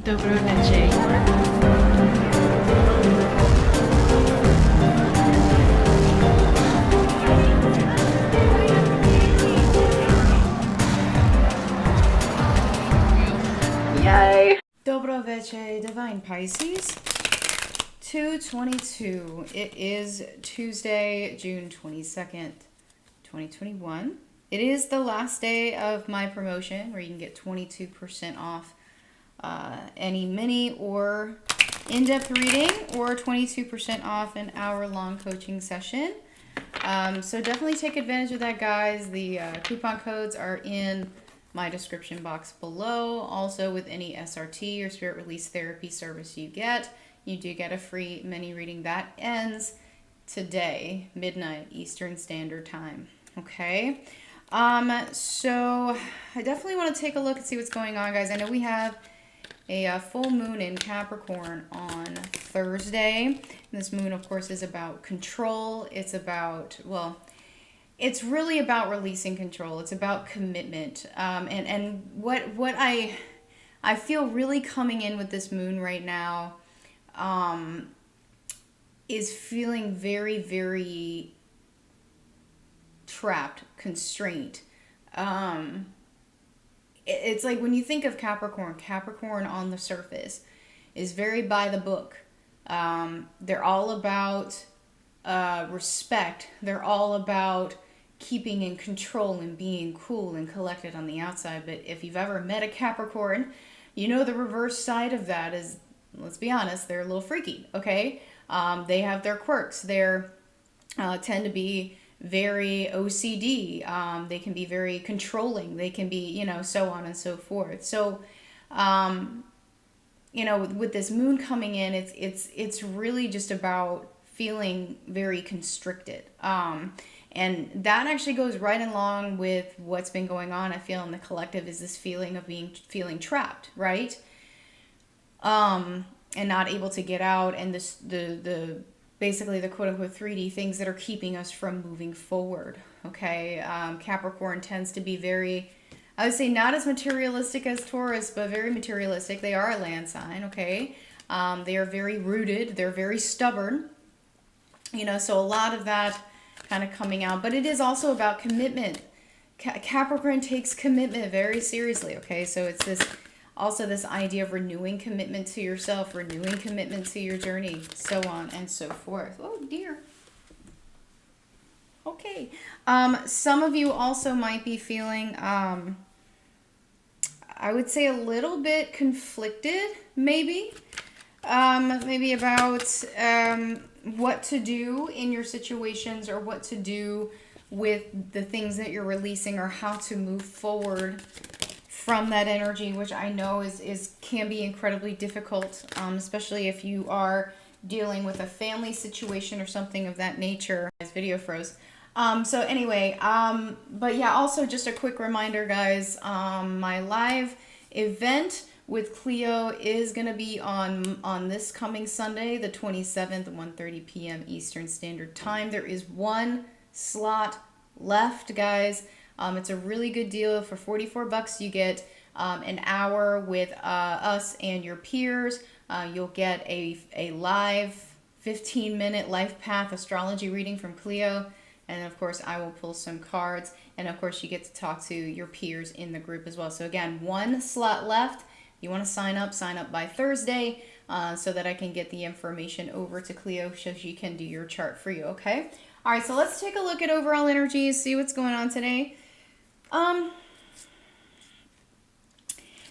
Dobro večer. Yay! Dobro večer, Divine Pisces. 2/22. It is Tuesday, June 22nd, 2021. It is the last day of my promotion where you can get 22% off any mini or in-depth reading, or 22% off an hour-long coaching session. So definitely take advantage of that, guys. The coupon codes are in my description box below. Also, with any SRT or spirit release therapy service you do get a free mini reading that ends today, midnight Eastern Standard Time. Okay. So I definitely want to take a look and see what's going on, guys. I know we have a full moon in Capricorn on Thursday. And this moon, of course, is about control. It's about, well, it's really about releasing control. It's about commitment. And what I feel really coming in with this moon right now is feeling very, very trapped, constrained. It's like when you think of Capricorn on the surface is very by the book. They're all about respect. They're all about keeping in control and being cool and collected on the outside. But if you've ever met a Capricorn, you know the reverse side of that is, let's be honest, they're a little freaky, okay? They have their quirks. They're tend to be very OCD. They can be very controlling. They can be, so on and so forth. So, with this moon coming in, it's really just about feeling very constricted. And that actually goes right along with what's been going on, I feel, in the collective, is this feeling of feeling trapped, right? And not able to get out, and the basically the quote-unquote 3D things that are keeping us from moving forward, okay? Capricorn tends to be very, I would say, not as materialistic as Taurus, but very materialistic. They are a land sign, okay? They are very rooted. They're very stubborn, so a lot of that kind of coming out. But it is also about commitment. Capricorn takes commitment very seriously, okay? So it's this idea of renewing commitment to yourself, renewing commitment to your journey, so on and so forth. Oh dear. Okay. Some of you also might be feeling, I would say, a little bit conflicted, maybe. Maybe about what to do in your situations, or what to do with the things that you're releasing, or how to move forward from that energy, which I know can be incredibly difficult, especially if you are dealing with a family situation or something of that nature. This video froze. So anyway, but yeah, also just a quick reminder, guys, my live event with Cleo is going to be on this coming Sunday, the 27th, 1:30 p.m. Eastern Standard Time. There is one slot left, guys. It's a really good deal. For $44, you get an hour with us and your peers. You'll get a live 15-minute life path astrology reading from Cleo. And of course, I will pull some cards. And of course, you get to talk to your peers in the group as well. So again, one slot left. You want to sign up by Thursday so that I can get the information over to Cleo so she can do your chart for you, okay? All right, so let's take a look at overall energies, see what's going on today.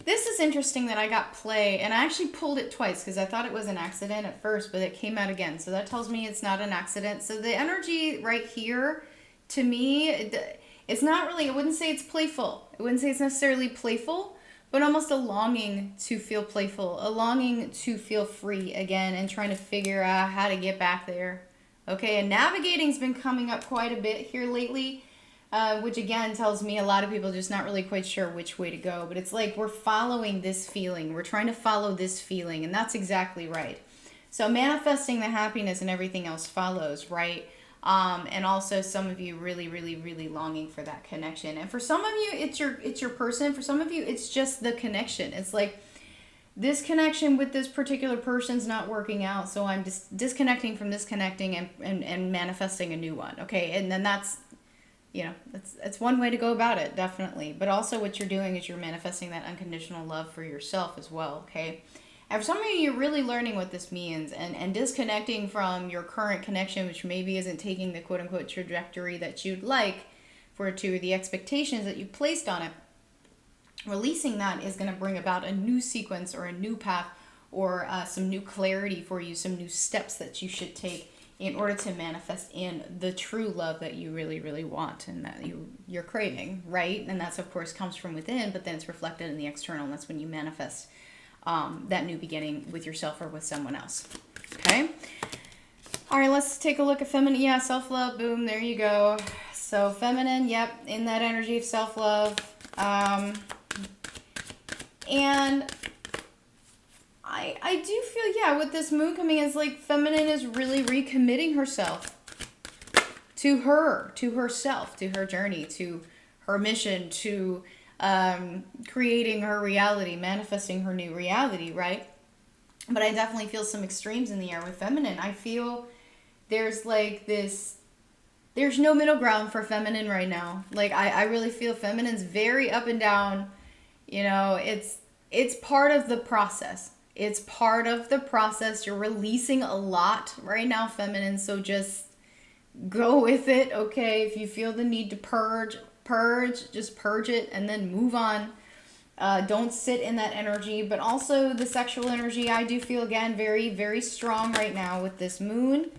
This is interesting that I got play, and I actually pulled it twice because I thought it was an accident at first, but it came out again. So that tells me it's not an accident. So the energy right here, to me, it's not really, I wouldn't say it's playful. I wouldn't say it's necessarily playful, but almost a longing to feel playful, a longing to feel free again, and trying to figure out how to get back there. Okay, and navigating's been coming up quite a bit here lately. Which again tells me a lot of people are just not really quite sure which way to go. But it's like we're following this feeling. We're trying to follow this feeling. And that's exactly right. So manifesting the happiness and everything else follows, right? And also some of you really, really, really longing for that connection. And for some of you, it's your person. For some of you, it's just the connection. It's like this connection with this particular person's not working out, so I'm just disconnecting from this connecting and manifesting a new one, okay? And then that's, you know, that's one way to go about it, definitely. But also what you're doing is you're manifesting that unconditional love for yourself as well, okay? And for some of you, you're really learning what this means and disconnecting from your current connection, which maybe isn't taking the quote-unquote trajectory that you'd like for it to, or the expectations that you placed on it. Releasing that is going to bring about a new sequence or a new path or some new clarity for you, some new steps that you should take in order to manifest in the true love that you really, really want and that you're craving, right? And that's, of course, comes from within, but then it's reflected in the external, and that's when you manifest that new beginning with yourself or with someone else, okay? All right, let's take a look at feminine. Yeah, self-love, boom, there you go. So feminine, yep, in that energy of self-love. And I do feel, yeah, with this moon coming, it's like feminine is really recommitting herself to herself, to her journey, to her mission, to creating her reality, manifesting her new reality, right? But I definitely feel some extremes in the air with feminine. I feel there's like this, there's no middle ground for feminine right now. Like I really feel feminine's very up and down. You know, it's part of the process. It's part of the process. You're releasing a lot right now, feminine, so just go with it, okay? If you feel the need to purge, just purge it and then move on. Don't sit in that energy. But also the sexual energy, I do feel, again, very, very strong right now with this moon.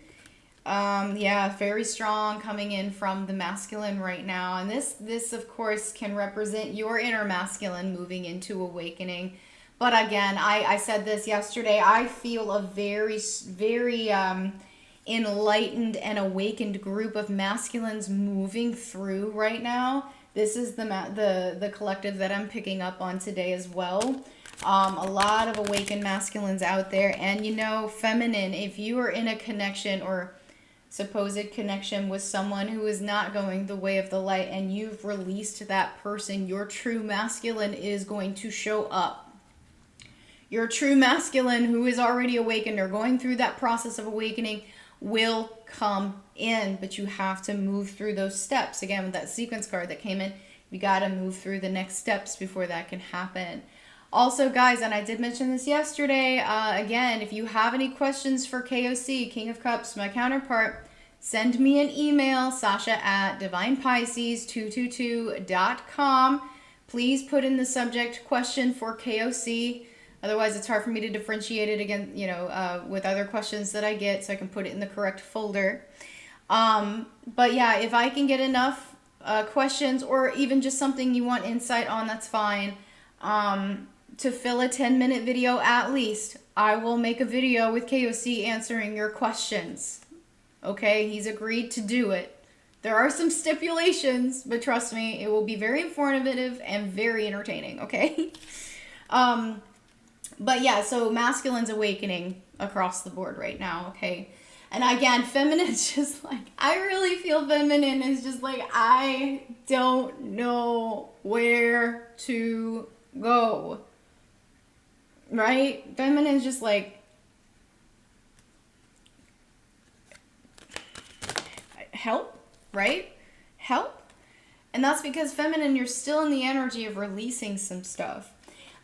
Yeah, very strong coming in from the masculine right now. And this of course can represent your inner masculine moving into awakening. But again, I said this yesterday, I feel a very, very enlightened and awakened group of masculines moving through right now. This is the collective that I'm picking up on today as well. A lot of awakened masculines out there. And you know, feminine, if you are in a connection or supposed connection with someone who is not going the way of the light and you've released that person, your true masculine is going to show up. Your true masculine who is already awakened or going through that process of awakening will come in, but you have to move through those steps. Again, with that sequence card that came in, you got to move through the next steps before that can happen. Also, guys, and I did mention this yesterday, again, if you have any questions for KOC, King of Cups, my counterpart, send me an email, sasha@divinepisces222.com. Please put in the subject question for KOC. Otherwise, it's hard for me to differentiate it again, you know, with other questions that I get, so I can put it in the correct folder. But yeah, if I can get enough questions or even just something you want insight on, that's fine. To fill a 10-minute video at least, I will make a video with KOC answering your questions. Okay, he's agreed to do it. There are some stipulations, but trust me, it will be very informative and very entertaining, okay? But yeah, so masculine's awakening across the board right now, okay? And again, feminine's just like, I really feel feminine is just like, I don't know where to go. Right? Feminine's just like, help, right? Help. And that's because feminine, you're still in the energy of releasing some stuff.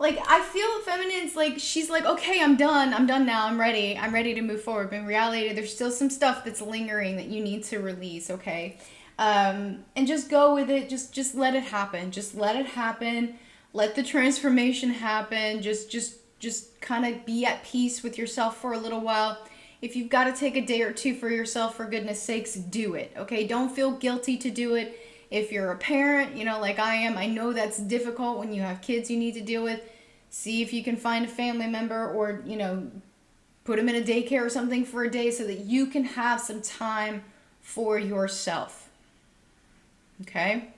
Like, I feel feminine's like, she's like, okay, I'm done now, I'm ready to move forward. But in reality, there's still some stuff that's lingering that you need to release, okay? And just go with it, just let it happen. Just let it happen. Let the transformation happen. Just kind of be at peace with yourself for a little while. If you've got to take a day or two for yourself, for goodness sakes, do it, okay? Don't feel guilty to do it. If you're a parent, you know, like I am, I know that's difficult when you have kids you need to deal with. See if you can find a family member or, you know, put them in a daycare or something for a day so that you can have some time for yourself. Okay?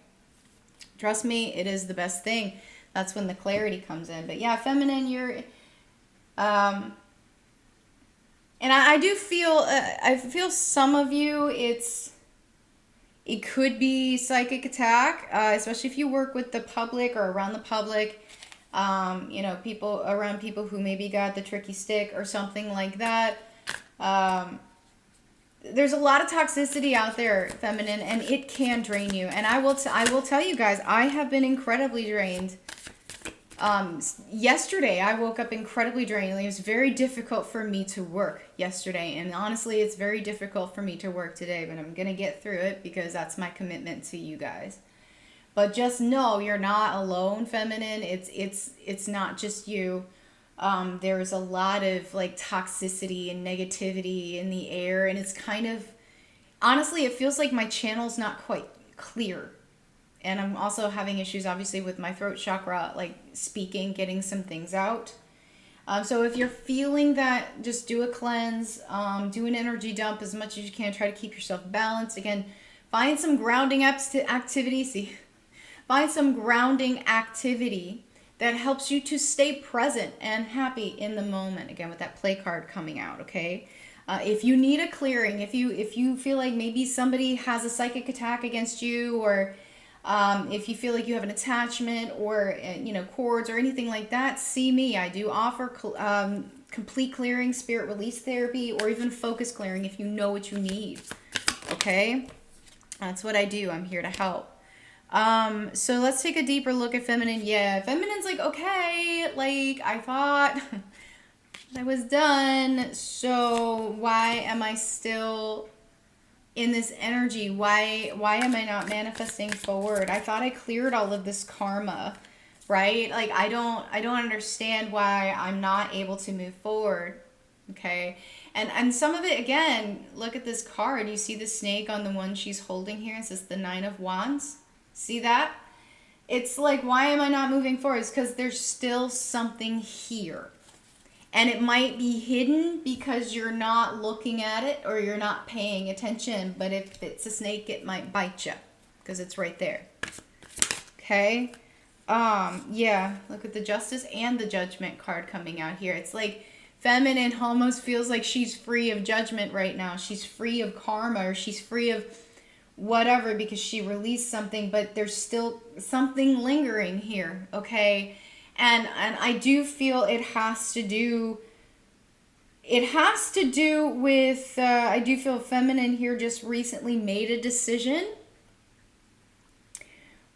Trust me, it is the best thing. That's when the clarity comes in. But yeah, feminine, you're... and I do feel... I feel some of you, it could be psychic attack, especially if you work with the public or around the public. You know, around people who maybe got the tricky stick or something like that. There's a lot of toxicity out there, feminine, and it can drain you. And I will tell you guys, I have been incredibly drained. Yesterday I woke up incredibly drained. It was very difficult for me to work yesterday, and honestly it's very difficult for me to work today, but I'm gonna get through it because that's my commitment to you guys. But just know you're not alone, feminine. It's not just you. There's a lot of like toxicity and negativity in the air, and it's kind of, honestly, it feels like my channel's not quite clear. And I'm also having issues, obviously, with my throat chakra, like speaking, getting some things out. So if you're feeling that, just do a cleanse, do an energy dump as much as you can. Try to keep yourself balanced. Again, find some grounding activity. Find some grounding activity that helps you to stay present and happy in the moment. Again, with that play card coming out, okay? If you need a clearing, if you feel like maybe somebody has a psychic attack against you, or if you feel like you have an attachment or, you know, cords or anything like that, see me. I do offer complete clearing, spirit release therapy, or even focus clearing if you know what you need. Okay? That's what I do. I'm here to help. So let's take a deeper look at feminine. Yeah, feminine's like, okay, like I thought I was done. So why am I still in this energy? Why am I not manifesting forward? I thought I cleared all of this karma, right? Like I don't understand why I'm not able to move forward. Okay. And some of it, again, look at this card. You see the snake on the one she's holding here. It says the 9 of Wands. See that? It's like, why am I not moving forward? It's because there's still something here. And it might be hidden because you're not looking at it or you're not paying attention. But if it's a snake, it might bite you because it's right there. Okay? Yeah, look at the Justice and the Judgment card coming out here. It's like feminine almost feels like she's free of judgment right now. She's free of karma, or she's free of whatever because she released something, but there's still something lingering here, okay? And I do feel it has to do with, I do feel feminine here just recently made a decision.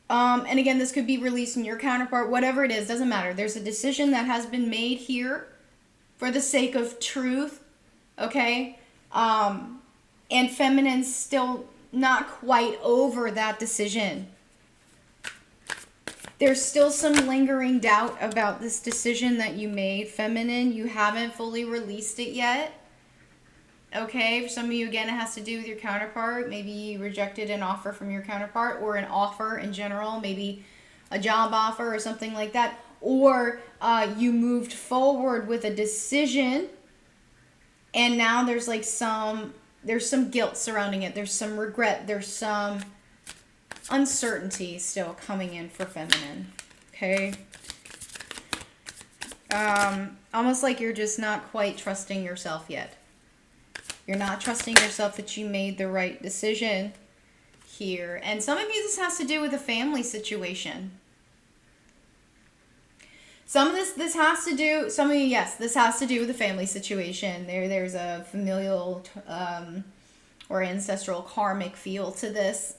And again, this could be releasing your counterpart, whatever it is, doesn't matter. There's a decision that has been made here for the sake of truth, okay? And feminine's still not quite over that decision. There's still some lingering doubt about this decision that you made, feminine. You haven't fully released it yet. Okay, for some of you, again, it has to do with your counterpart. Maybe you rejected an offer from your counterpart, or an offer in general, maybe a job offer or something like that. Or you moved forward with a decision, and now there's like there's some guilt surrounding it. There's some regret. There's some uncertainty still coming in for feminine. Okay. Almost like you're just not quite trusting yourself yet. You're not trusting yourself that you made the right decision here. And some of you, this has to do with a family situation. Some of this has to do, some of you, yes, this has to do with a family situation. There's a familial or ancestral karmic feel to this.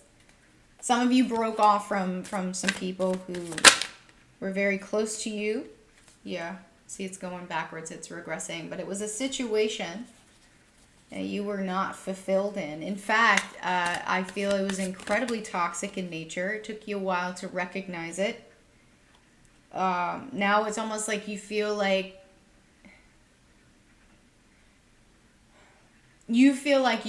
Some of you broke off from some people who were very close to you. Yeah, see, it's going backwards, it's regressing. But it was a situation that you were not fulfilled in. In fact, I feel it was incredibly toxic in nature. It took you a while to recognize it. Now it's almost like you feel like you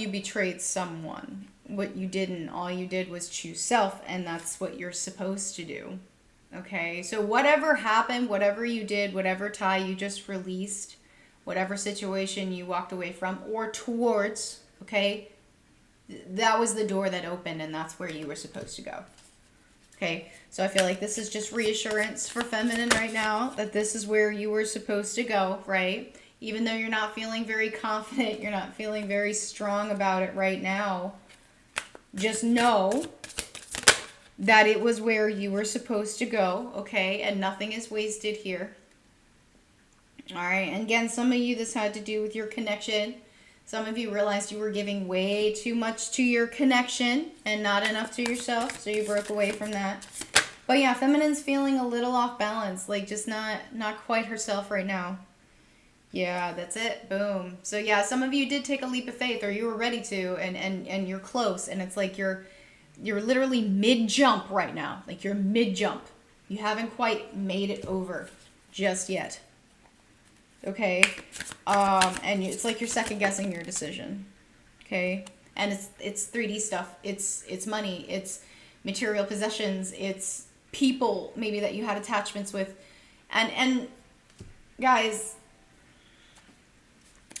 betrayed someone. What you didn't, all you did was choose self, and that's what you're supposed to do. Okay, so whatever happened, whatever you did, whatever tie you just released, whatever situation you walked away from or towards, okay, that was the door that opened, and that's where you were supposed to go. Okay, so I feel like this is just reassurance for feminine right now, that this is where you were supposed to go, right? Even though you're not feeling very confident, you're not feeling very strong about it right now, just know that it was where you were supposed to go, okay? And nothing is wasted here. All right, and again, some of you, this had to do with your connection. Some of you realized you were giving way too much to your connection and not enough to yourself, so you broke away from that. But yeah, feminine's feeling a little off balance, like just not quite herself right now. Yeah, that's it. Boom. So yeah, some of you did take a leap of faith, or you were ready to, and you're close, and it's like you're literally mid-jump right now. Like you're mid-jump. You haven't quite made it over just yet. Okay? And it's like you're second-guessing your decision. Okay? And it's 3D stuff. It's money. It's material possessions. It's people maybe that you had attachments with. And guys,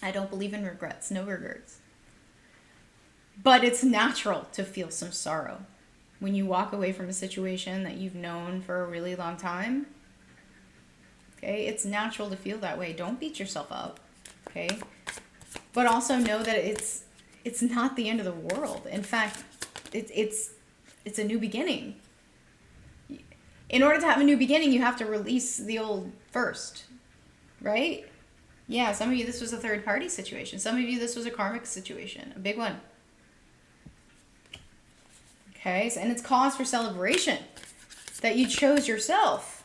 I don't believe in regrets. No regrets. But it's natural to feel some sorrow when you walk away from a situation that you've known for a really long time. Okay, it's natural to feel that way. Don't beat yourself up. Okay, but also know that it's not the end of the world. In fact, it's a new beginning. In order to have a new beginning, you have to release the old first, right? Yeah, some of you, this was a third party situation. Some of you, this was a karmic situation, a big one. Okay, so, and it's cause for celebration that you chose yourself.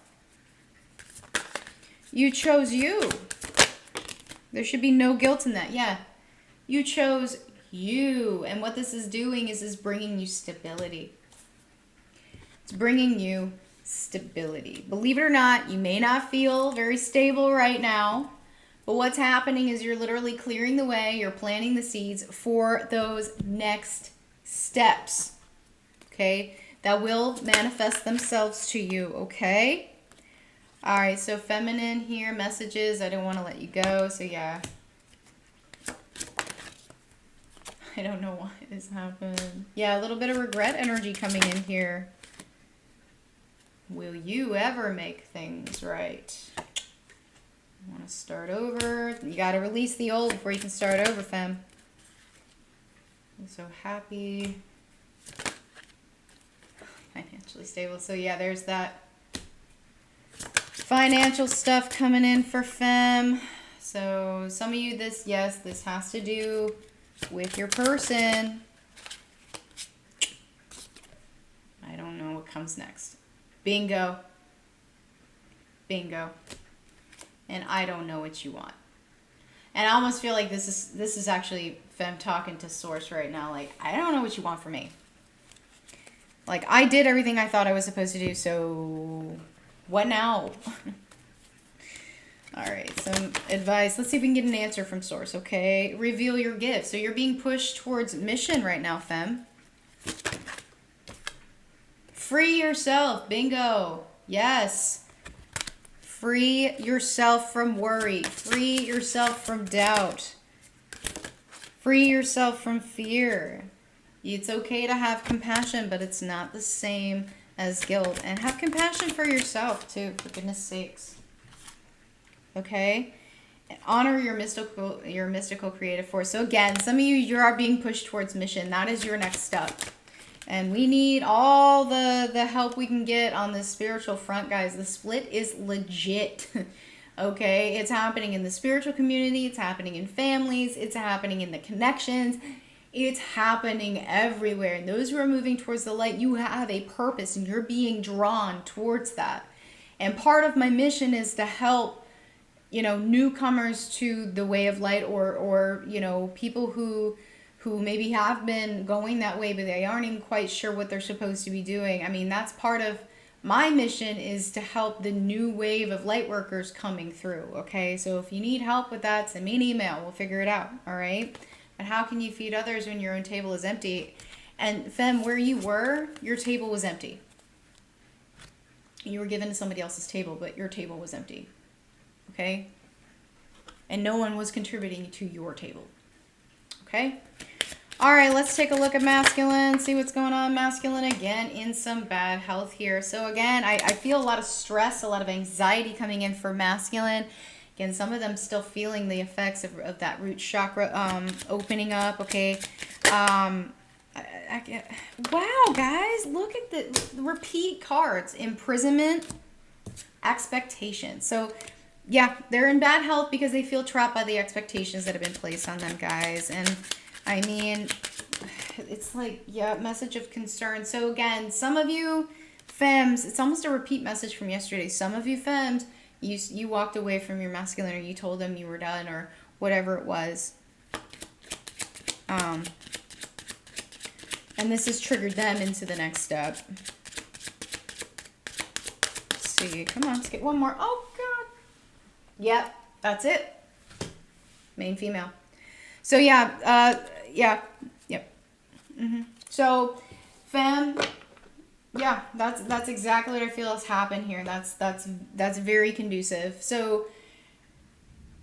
You chose you. There should be no guilt in that. Yeah, you chose you. And what this is doing is bringing you stability. It's bringing you stability. Believe it or not, you may not feel very stable right now. But what's happening is you're literally clearing the way. You're planting the seeds for those next steps. Okay, that will manifest themselves to you, okay? All right, so feminine here, messages. I don't want to let you go, so yeah. I don't know why this happened. Yeah, a little bit of regret energy coming in here. Will you ever make things right? You want to start over. You got to release the old before you can start over, femme. I'm so happy. Financially stable. So yeah, there's that financial stuff coming in for femme. So some of you, this has to do with your person. I don't know what comes next. Bingo. Bingo. And I don't know what you want. And I almost feel like this is actually femme talking to source right now. Like, I don't know what you want from me. Like, I did everything I thought I was supposed to do, so what now? All right, some advice. Let's see if we can get an answer from source, okay? Reveal your gift. So you're being pushed towards mission right now, femme. Free yourself. Bingo. Yes. Free yourself from worry. Free yourself from doubt. Free yourself from fear. It's okay to have compassion, but it's not the same as guilt. And have compassion for yourself, too, for goodness sakes. Okay? And honor your mystical creative force. So again, some of you are being pushed towards mission. That is your next step. And we need all the help we can get on this spiritual front, guys. The split is legit. Okay? It's happening in the spiritual community. It's happening in families. It's happening in the connections. It's happening everywhere. And those who are moving towards the light, you have a purpose and you're being drawn towards that. And part of my mission is to help, newcomers to the way of light or people who maybe have been going that way, but they aren't even quite sure what they're supposed to be doing. I mean, that's part of my mission, is to help the new wave of light workers coming through. Okay. So if you need help with that, send me an email. We'll figure it out. All right. And how can you feed others when your own table is empty? And femme, where you were, your table was empty. You were given to somebody else's table, but your table was empty. Okay? And no one was contributing to your table. Okay? All right, let's take a look at masculine, see what's going on. Masculine, again, in some bad health here. So again, I feel a lot of stress, a lot of anxiety coming in for masculine. Again, some of them still feeling the effects of that root chakra opening up, okay? I get, wow, guys, look at the repeat cards. Imprisonment, expectation. So, yeah, they're in bad health because they feel trapped by the expectations that have been placed on them, guys. And, I mean, it's like, yeah, message of concern. So, again, some of you femmes, it's almost a repeat message from yesterday. Some of you femmes, you walked away from your masculine, or you told them you were done, or whatever it was. And this has triggered them into the next step. Let's see. Come on, let's get one more. Oh, God. Yep, that's it. Main female. So, yeah. Yep. So, femme, yeah, that's exactly what I feel has happened here. That's very conducive. So,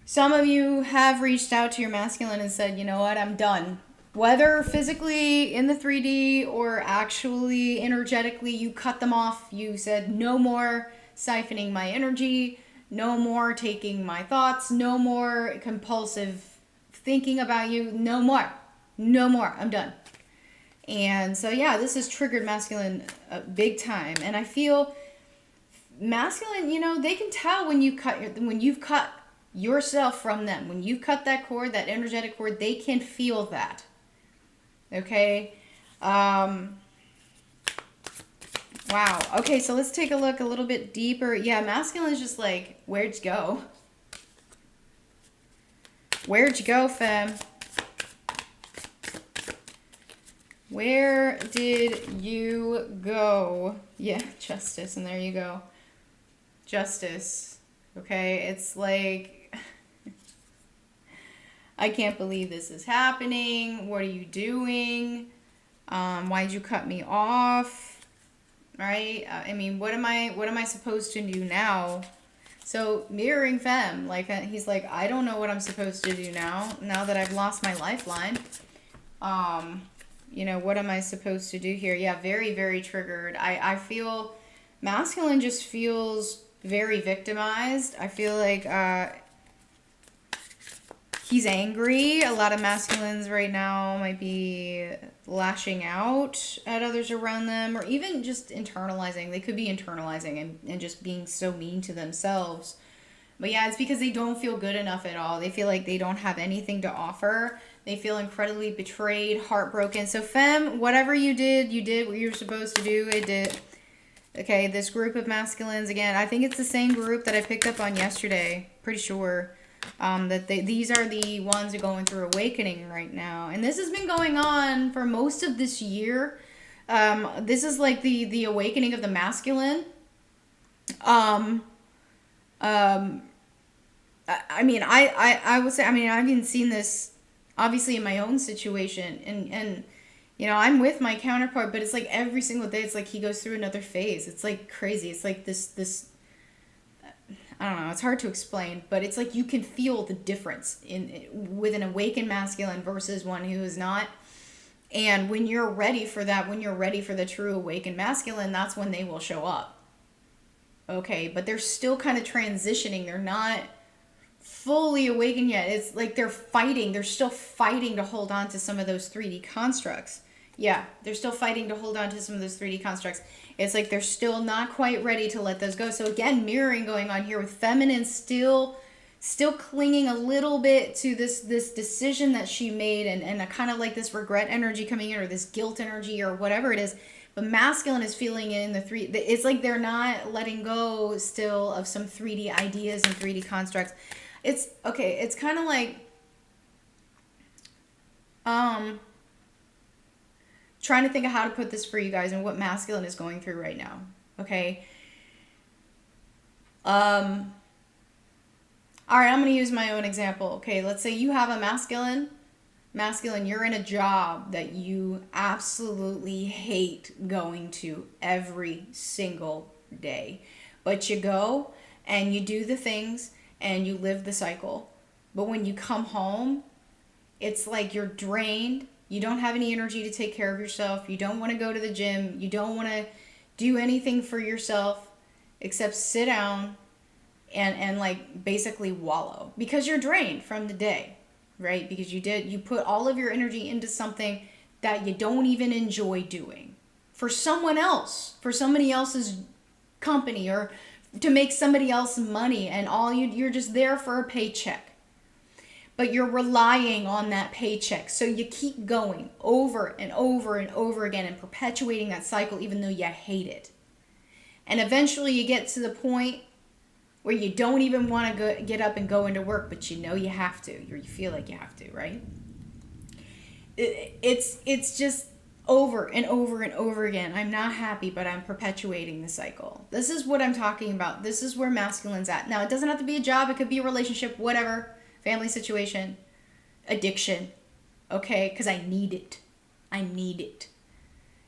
some of you have reached out to your masculine and said, you know what, I'm done. Whether physically in the 3D or actually energetically, you cut them off. You said, no more siphoning my energy, no more taking my thoughts, no more compulsive thinking about you, no more, I'm done. And so, yeah, this has triggered masculine big time. And I feel masculine, you know, they can tell when you've cut yourself from them. When you cut that cord, that energetic cord, they can feel that. Okay. Wow. Okay, so let's take a look a little bit deeper. Yeah, masculine is just like, where'd you go? Where'd you go, femme? Where did you go? Yeah, justice, and there you go. Justice. Okay, it's like, I can't believe this is happening. What are you doing? Why'd you cut me off? Right? I mean, what am I supposed to do now? So, mirroring femme, like, he's like, I don't know what I'm supposed to do now that I've lost my lifeline. You know, what am I supposed to do here? Yeah, very, very triggered. I feel masculine just feels very victimized. I feel like he's angry. A lot of masculines right now might be lashing out at others around them, or even just internalizing. They could be internalizing and just being so mean to themselves. But yeah, it's because they don't feel good enough at all. They feel like they don't have anything to offer. They feel incredibly betrayed, heartbroken. So femme, whatever you did what you were supposed to do. It did. Okay, this group of masculines, again, I think it's the same group that I picked up on yesterday. Pretty sure that these are the ones who are going through awakening right now. And this has been going on for most of this year. This is like the awakening of the masculine. I mean, I would say, I mean, I've even seen this obviously in my own situation, and you know, I'm with my counterpart, but it's like every single day, it's like he goes through another phase. It's like crazy. It's like this, I don't know, it's hard to explain, but it's like you can feel the difference with an awakened masculine versus one who is not. And when you're ready for that, when you're ready for the true awakened masculine, that's when they will show up. Okay, but they're still kind of transitioning. They're not fully awakened yet. It's like they're fighting. They're still fighting to hold on to some of those 3D constructs. Yeah, they're still fighting to hold on to some of those 3D constructs. It's like they're still not quite ready to let those go. So again, mirroring going on here with feminine still clinging a little bit to this decision that she made, and a kind of like this regret energy coming in, or this guilt energy, or whatever it is. But masculine is feeling it in the three. It's like they're not letting go still of some 3D ideas and 3D constructs. It's okay. It's kind of like trying to think of how to put this for you guys and what masculine is going through right now. Okay. All right, I'm going to use my own example. Okay, let's say you have a masculine, you're in a job that you absolutely hate going to every single day. But you go and you do the things and you live the cycle. But when you come home, it's like you're drained. You don't have any energy to take care of yourself. You don't want to go to the gym. You don't want to do anything for yourself except sit down and like basically wallow, because you're drained from the day, right? Because you put all of your energy into something that you don't even enjoy doing for someone else, for somebody else's company, or to make somebody else money, and you're just there for a paycheck. But you're relying on that paycheck. So you keep going over and over and over again and perpetuating that cycle even though you hate it. And eventually you get to the point where you don't even want to get up and go into work, but you know you have to. You feel like you have to, right? It's just over and over and over again. I'm not happy, but I'm perpetuating the cycle. This is what I'm talking about. This is where masculine's at. Now, it doesn't have to be a job. It could be a relationship, whatever. Family situation, addiction, okay? Because I need it. I need it.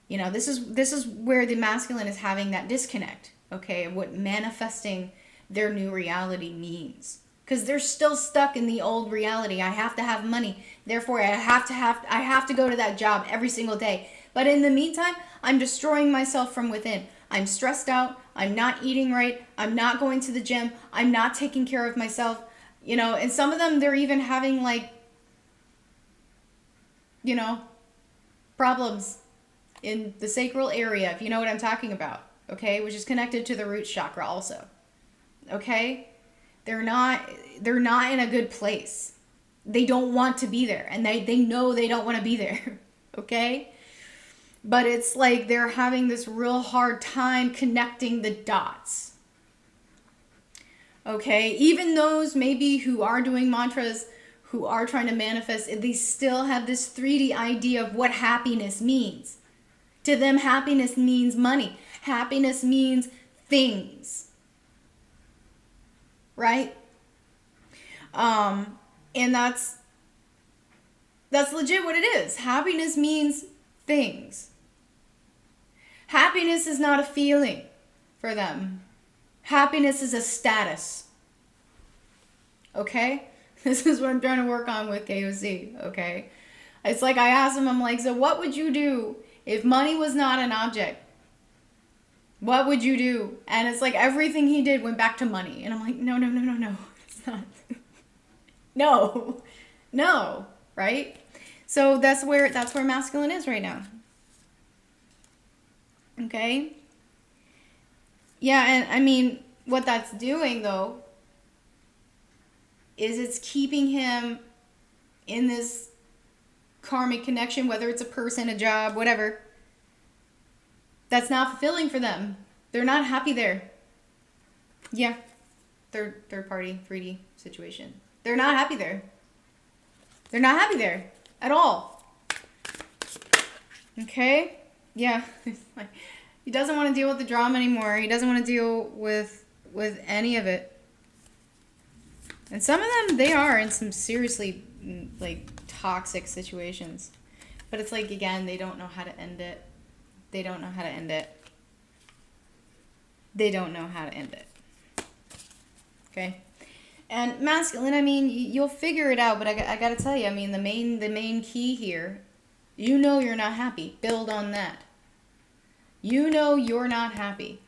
You know, this is where the masculine is having that disconnect, okay, of what manifesting their new reality means. Because they're still stuck in the old reality. I have to have money. Therefore, I have to go to that job every single day. But in the meantime, I'm destroying myself from within. I'm stressed out. I'm not eating right. I'm not going to the gym. I'm not taking care of myself. You know, and some of them, they're even having, like, you know, problems in the sacral area, if you know what I'm talking about, okay, which is connected to the root chakra also, okay? They're not in a good place. They don't want to be there, and they know they don't want to be there, okay? But it's like they're having this real hard time connecting the dots. Okay, even those maybe who are doing mantras, who are trying to manifest, they still have this 3D idea of what happiness means. To them, happiness means money. Happiness means things. Right? And that's legit what it is. Happiness means things. Happiness is not a feeling for them. Happiness is a status. Okay? This is what I'm trying to work on with KOC. Okay? It's like I asked him, I'm like, so what would you do if money was not an object? What would you do? And it's like everything he did went back to money. And I'm like, no. It's not. No. Right? So that's where masculine is right now. Okay? Yeah, and I mean, what that's doing, though, is it's keeping him in this karmic connection, whether it's a person, a job, whatever, that's not fulfilling for them. They're not happy there. Yeah, third party, 3D situation. They're not happy there. They're not happy there at all. Okay? Yeah. He doesn't want to deal with the drama anymore. He doesn't want to deal with any of it. And some of them, they are in some seriously, like, toxic situations. But it's like, again, they don't know how to end it. They don't know how to end it. They don't know how to end it. Okay? And masculine, I mean, you'll figure it out, but I got to tell you, I mean, the main key here, you know you're not happy. Build on that. You know you're not happy.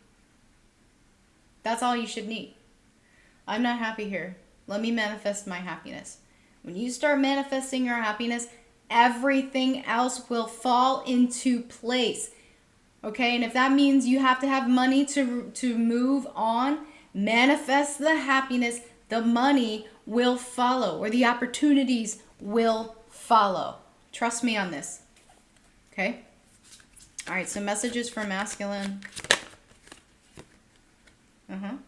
That's all you should need. I'm not happy here. Let me manifest my happiness. When you start manifesting your happiness, everything else will fall into place. Okay? And if that means you have to have money to move on, manifest the happiness, the money will follow, or the opportunities will follow. Trust me on this. Okay? All right, so messages for masculine. And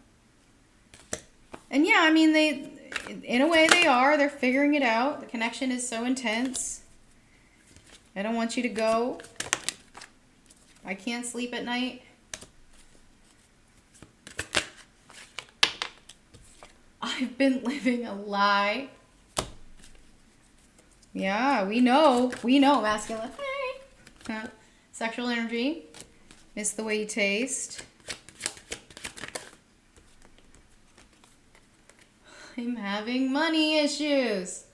yeah, I mean, in a way they are. They're figuring it out. The connection is so intense. I don't want you to go. I can't sleep at night. I've been living a lie. Yeah, we know, masculine. Hey. Sexual energy. Miss the way you taste. I'm having money issues.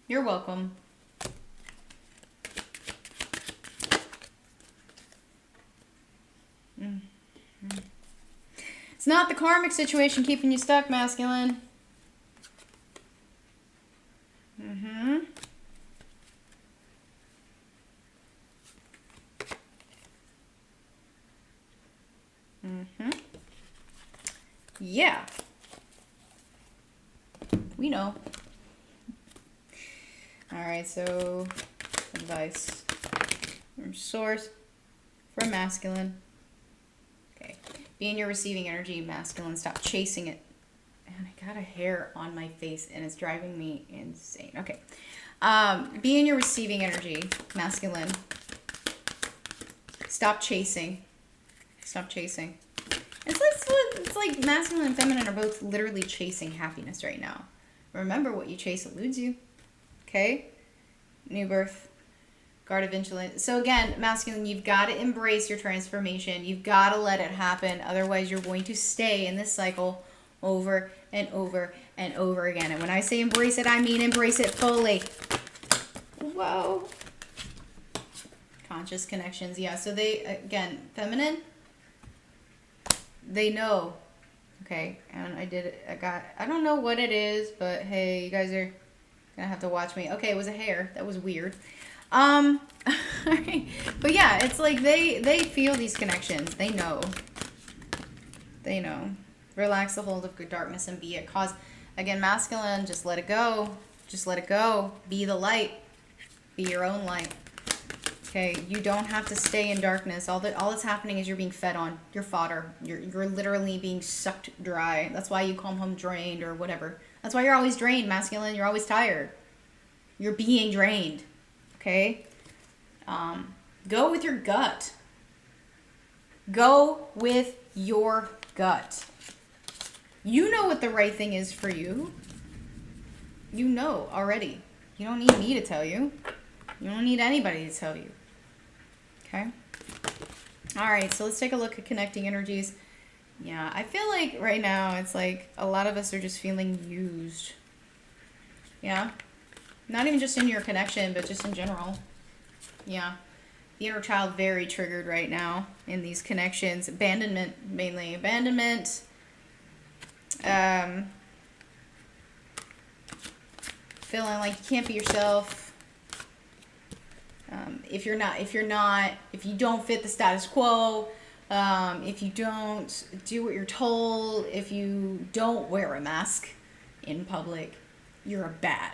You're welcome. It's not the karmic situation keeping you stuck, masculine. Yeah. We know. All right, so advice from source, from masculine. Okay. Be in your receiving energy, masculine. Stop chasing it. And I got a hair on my face and it's driving me insane. Okay. Be in your receiving energy, masculine. Stop chasing. Stop chasing. It's like masculine and feminine are both literally chasing happiness right now. Remember, what you chase eludes you. Okay? New birth. Guard of vigilance. So again, masculine, you've got to embrace your transformation. You've got to let it happen. Otherwise, you're going to stay in this cycle over and over and over again. And when I say embrace it, I mean embrace it fully. Whoa. Conscious connections. Yeah, so they, again, feminine, they know. Okay, and I don't know what it is, but hey, you guys are gonna have to watch me. Okay, it was a hair. That was weird. But yeah, it's like they feel these connections. They know. They know. Relax the hold of good darkness and be it. Cause, again, masculine, just let it go. Just let it go. Be the light. Be your own light. Okay, you don't have to stay in darkness. All that's happening is you're being fed on. You're fodder. You're literally being sucked dry. That's why you come home drained or whatever. That's why you're always drained, masculine. You're always tired. You're being drained. Okay? Go with your gut. Go with your gut. You know what the right thing is for you. You know already. You don't need me to tell you. You don't need anybody to tell you. Okay? All right, so let's take a look at connecting energies. Yeah, I feel like right now it's like a lot of us are just feeling used. Yeah? Not even just in your connection, but just in general. Yeah. The inner child very triggered right now in these connections. Abandonment, mainly. Abandonment. Feeling like you can't be yourself. If you don't fit the status quo, if you don't do what you're told, if you don't wear a mask in public, you're a bad.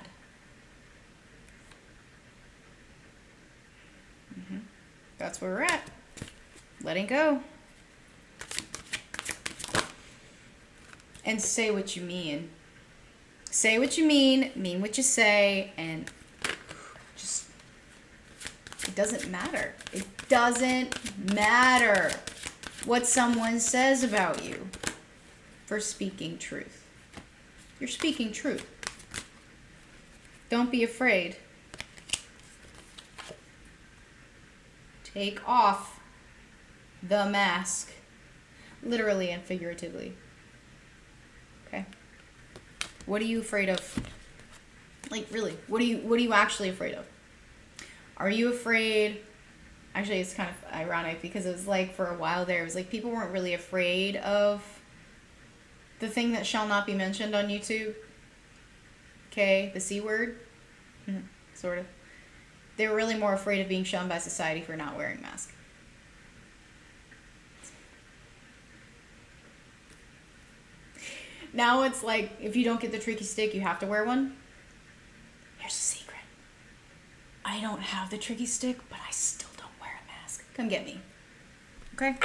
That's where we're at. Letting go. And say what you mean. Say what you mean what you say, and just, it doesn't matter. It doesn't matter what someone says about you for speaking truth. You're speaking truth. Don't be afraid. Take off the mask, literally and figuratively. Okay? What are you afraid of? Like, really, what are you actually afraid of? Are you afraid? Actually, it's kind of ironic because it was like for a while there, it was like people weren't really afraid of the thing that shall not be mentioned on YouTube. Okay, the C word, sort of. They were really more afraid of being shunned by society for not wearing masks. Now it's like, if you don't get the tricky stick, you have to wear one. Here's a secret. I don't have the tricky stick, but I still don't wear a mask. Come get me. Okay?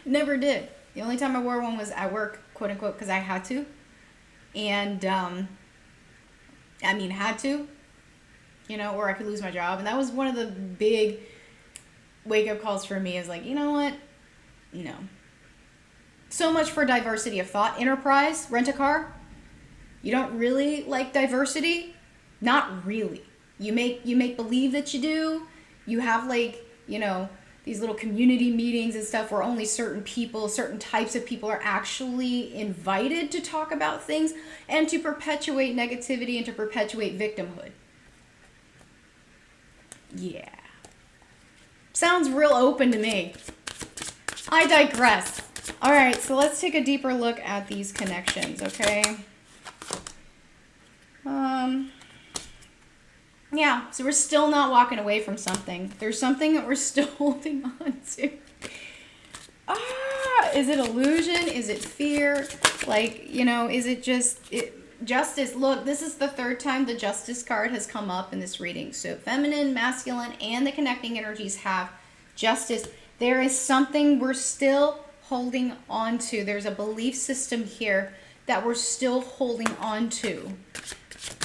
Never did. The only time I wore one was at work, quote unquote, because I had to. And, had to, or I could lose my job. And that was one of the big wake-up calls for me, is like, you know what? No. So much for diversity of thought. Enterprise, rent a car. You don't really like diversity? Not really. You make believe that you do. You have these little community meetings and stuff where only certain people, certain types of people are actually invited to talk about things and to perpetuate negativity and to perpetuate victimhood. Yeah. Sounds real open to me. I digress. All right, so let's take a deeper look at these connections, okay? Yeah, so we're still not walking away from something. There's something that we're still holding on to. Is it illusion? Is it fear? Like, you know, is it just justice? Look, this is the third time the justice card has come up in this reading. So feminine, masculine, and the connecting energies have justice. There is something we're still holding on to. There's a belief system here that we're still holding on to.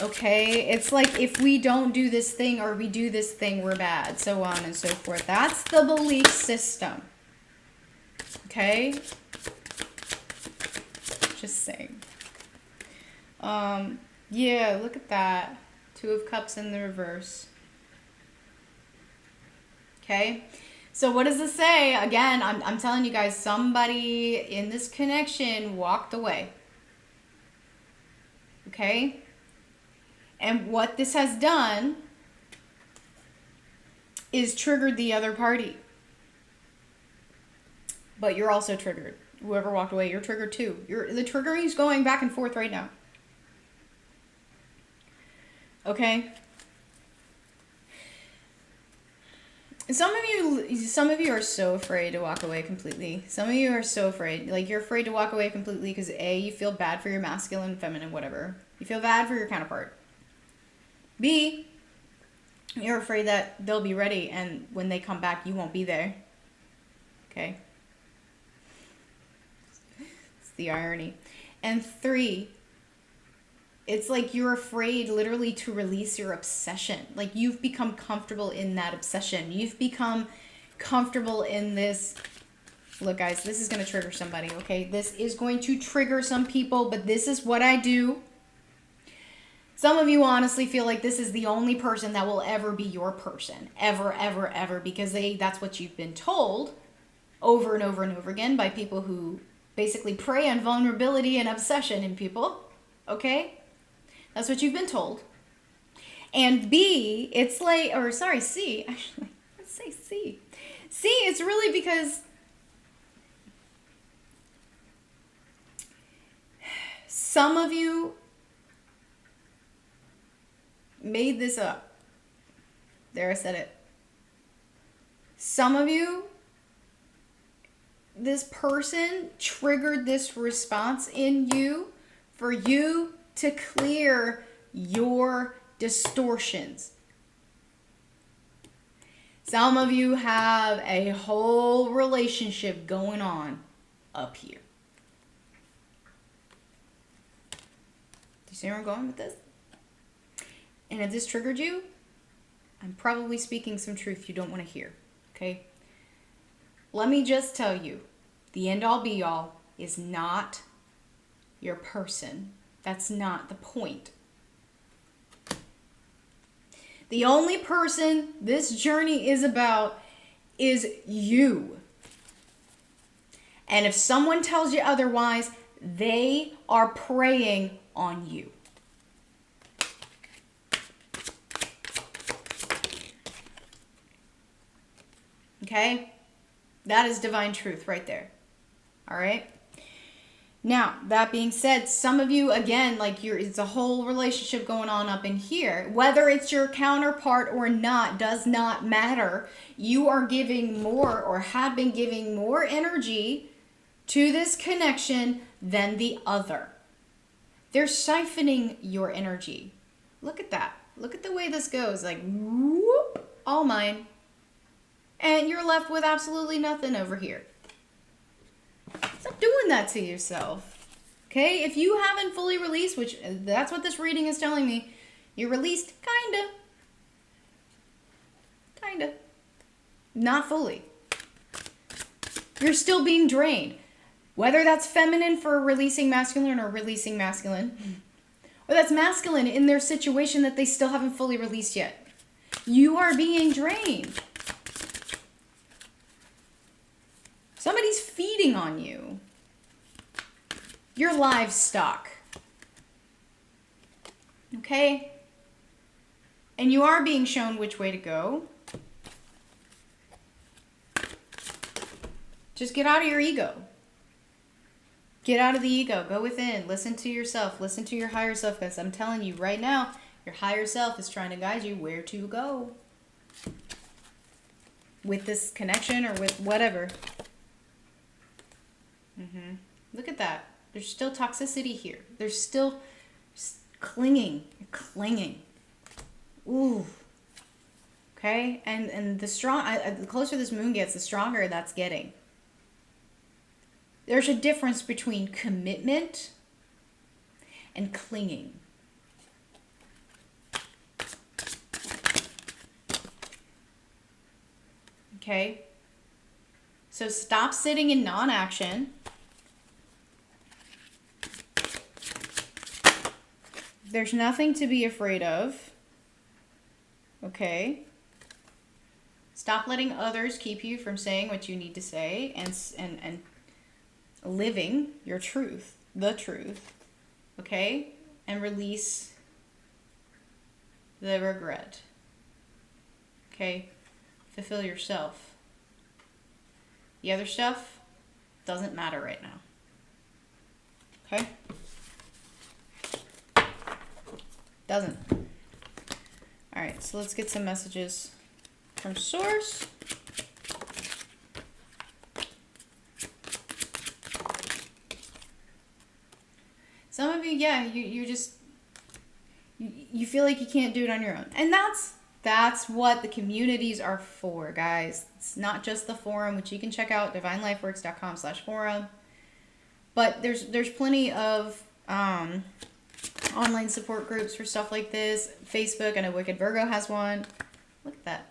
Okay, it's like if we don't do this thing or we do this thing, we're bad, so on and so forth. That's the belief system. Okay, just saying. Yeah, look at that. 2 of Cups in the reverse. Okay, so what does this say? Again, I'm telling you guys, somebody in this connection walked away. Okay? And what this has done is triggered the other party. But you're also triggered. Whoever walked away, you're triggered too. The triggering is going back and forth right now. Okay? Some of you are so afraid to walk away completely. Some of you are so afraid. Like, you're afraid to walk away completely because A, you feel bad for your masculine, feminine, whatever. You feel bad for your counterpart. B, you're afraid that they'll be ready and when they come back, you won't be there. Okay? It's the irony. And 3, it's like you're afraid literally to release your obsession. Like, you've become comfortable in that obsession. You've become comfortable in this. Look, guys, this is going to trigger somebody, okay? This is going to trigger some people, but this is what I do. Some of you honestly feel like this is the only person that will ever be your person. Ever, ever, ever. Because that's what you've been told over and over and over again by people who basically prey on vulnerability and obsession in people. Okay? That's what you've been told. And B, it's like, or sorry, C, actually. Let's say C. C, it's really because some of you made this up. There, I said it. Some of you, this person triggered this response in you for you to clear your distortions. Some of you have a whole relationship going on up here. Do you see where I'm going with this? And if this triggered you, I'm probably speaking some truth you don't want to hear, okay? Let me just tell you, the end-all be-all is not your person. That's not the point. The only person this journey is about is you. And if someone tells you otherwise, they are preying on you. Okay? That is divine truth right there. All right? Now, that being said, some of you, again, like it's a whole relationship going on up in here. Whether it's your counterpart or not does not matter. You are giving more or have been giving more energy to this connection than the other. They're siphoning your energy. Look at that. Look at the way this goes. Like, whoop, all mine. And you're left with absolutely nothing over here. Stop doing that to yourself. Okay? If you haven't fully released, which that's what this reading is telling me, you're released kinda. Kinda. Not fully. You're still being drained. Whether that's feminine for releasing masculine or releasing masculine, or that's masculine in their situation that they still haven't fully released yet. You are being drained. Somebody's feeding on you. You're livestock. Okay? And you are being shown which way to go. Just get out of your ego. Get out of the ego. Go within. Listen to yourself. Listen to your higher self. Because I'm telling you right now, your higher self is trying to guide you where to go. With this connection or with whatever. Look at that. There's still toxicity here. There's still clinging. Ooh. Okay? And the closer this moon gets, the stronger that's getting. There's a difference between commitment and clinging. Okay? So stop sitting in non-action. There's nothing to be afraid of. Okay? Stop letting others keep you from saying what you need to say and living your truth, the truth. Okay? And release the regret. Okay? Fulfill yourself. The other stuff doesn't matter right now. Okay? Doesn't. All right, so let's get some messages from Source. Some of you, yeah, you just, you feel like you can't do it on your own. And that's what the communities are for, guys. It's not just the forum, which you can check out, divinelifeworks.com/forum. But there's plenty of online support groups for stuff like this. Facebook, I know Wicked Virgo has one. Look at that.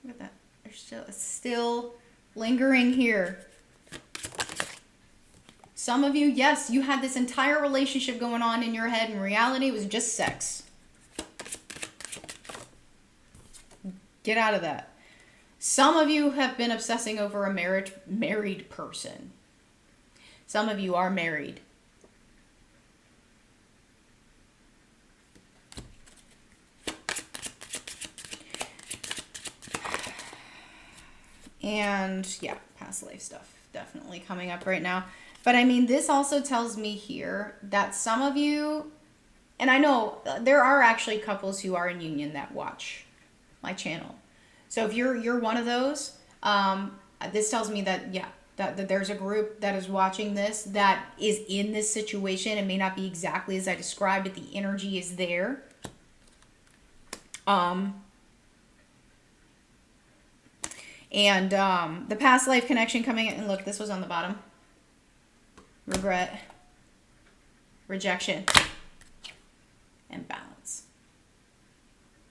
Look at that. They're still lingering here. Some of you, yes, you had this entire relationship going on in your head. In reality, it was just sex. Get out of that. Some of you have been obsessing over a married person. Some of you are married. And yeah, past life stuff definitely coming up right now. But I mean, this also tells me here that some of you, and I know there are actually couples who are in union that watch my channel. So if you're one of those, this tells me that, yeah, that there's a group that is watching this that is in this situation. It may not be exactly as I described it. The energy is there. And the past life connection coming in. And look, this was on the bottom. Regret, rejection, and balance.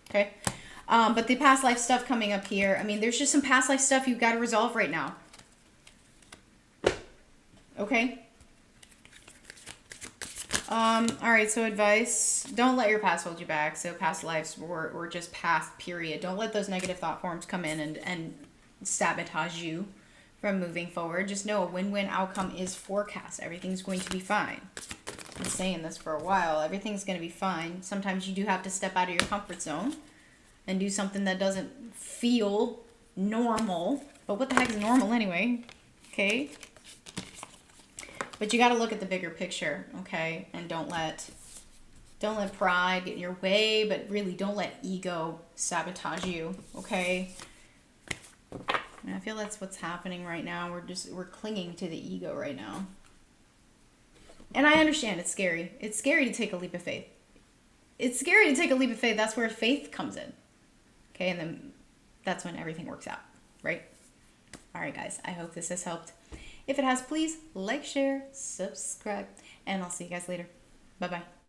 Okay? But the past life stuff coming up here, I mean, there's just some past life stuff you've got to resolve right now. Okay? All right, so advice. Don't let your past hold you back. So past lives were just past, period. Don't let those negative thought forms come in and sabotage you from moving forward. Just know a win-win outcome is forecast. Everything's going to be fine. I've been saying this for a while. Everything's going to be fine. Sometimes you do have to step out of your comfort zone and do something that doesn't feel normal. But what the heck is normal anyway? Okay? But you got to look at the bigger picture, okay? And don't let pride get in your way, but really don't let ego sabotage you, okay? And I feel that's what's happening right now. We're clinging to the ego right now. And I understand it's scary. It's scary to take a leap of faith. It's scary to take a leap of faith. That's where faith comes in. Okay, and then that's when everything works out, right? All right, guys, I hope this has helped. If it has, please like, share, subscribe, and I'll see you guys later. Bye-bye.